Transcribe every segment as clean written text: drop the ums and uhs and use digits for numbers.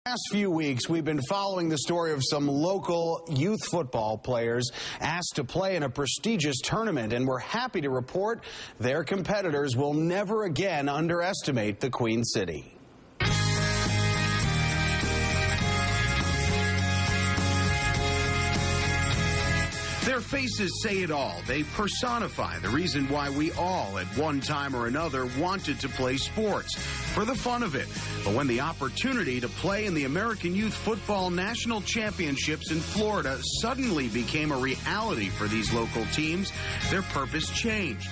Last few weeks, we've been following the story of some local youth football players asked to play in a prestigious tournament, and we're happy to report their competitors will never again underestimate the Queen City. Their faces say it all. They personify the reason why we all, at one time or another, wanted to play sports, for the fun of it. But when the opportunity to play in the American Youth Football National Championships in Florida suddenly became a reality for these local teams, their purpose changed.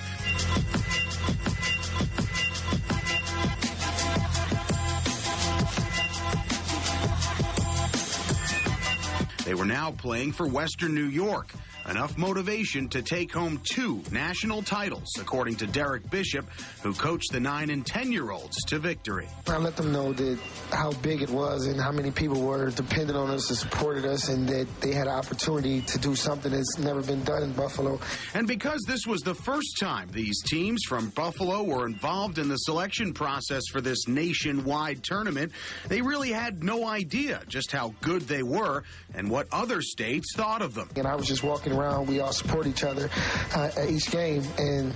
They were now playing for Western New York. Enough motivation to take home 2 national titles, according to Derek Bishop, who coached the 9- and 10-year-olds to victory. I let them know that how big it was and how many people were dependent on us and supported us, and that they had an opportunity to do something that's never been done in Buffalo. And because this was the first time these teams from Buffalo were involved in the selection process for this nationwide tournament, they really had no idea just how good they were and what other states thought of them. And I was just walking around, we all support each other at each game, and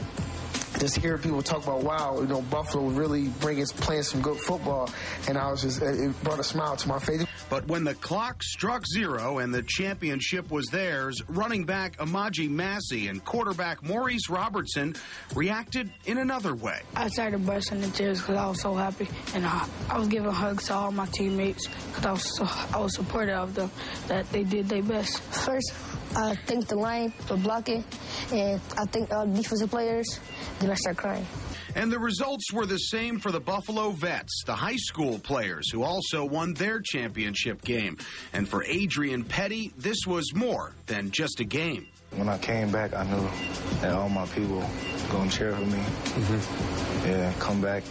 just hearing people talk about, wow, you know, Buffalo really playing some good football, and I was just, it brought a smile to my face. But when the clock struck 0 and the championship was theirs, running back Amaji Massey and quarterback Maurice Robertson reacted in another way. I started bursting into tears because I was so happy, and I was giving hugs to all my teammates because I was supportive of them, that they did their best. First, I thank the line for blocking, and I thank all the defensive players. Then I start crying. And the results were the same for the Buffalo Vets, the high school players who also won their championship game. And for Adrian Petty, this was more than just a game. When I came back, I knew that all my people were going to cheer for me. Yeah, come back.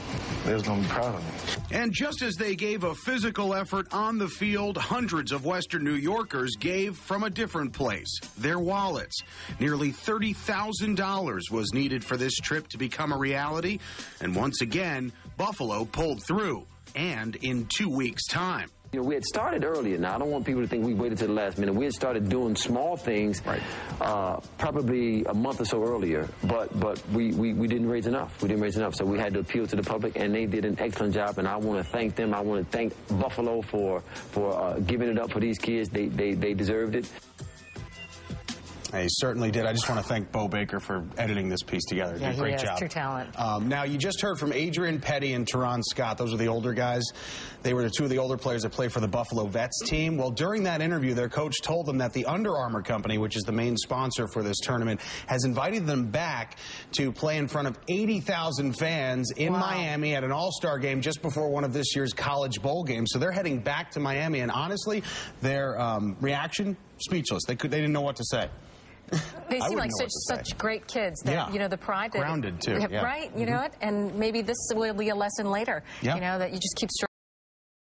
They was going to be proud of me. And just as they gave a physical effort on the field, hundreds of Western New Yorkers gave from a different place, their wallets. Nearly $30,000 was needed for this trip to become a reality. And once again, Buffalo pulled through, and in 2 weeks' time. You know, we had started earlier. Now, I don't want people to think we waited to the last minute. We had started doing small things probably a month or so earlier, but we didn't raise enough. We didn't raise enough, so we had to appeal to the public, and they did an excellent job, and I want to thank them. I want to thank Buffalo for giving it up for these kids. They deserved it. He certainly did. I just want to thank Bo Baker for editing this piece together. Yeah, Great job. True talent. Now, you just heard from Adrian Petty and Teron Scott. Those are the older guys. They were the 2 of the older players that play for the Buffalo Vets team. Well, during that interview, their coach told them that the Under Armour company, which is the main sponsor for this tournament, has invited them back to play in front of 80,000 fans in Miami at an all-star game just before one of this year's college bowl games. So they're heading back to Miami, and honestly, their reaction, speechless. They didn't know what to say. They seem like such great kids. That, you know, the pride. Grounded, too. Right, you know what? And maybe this will be a lesson later, you know, that you just keep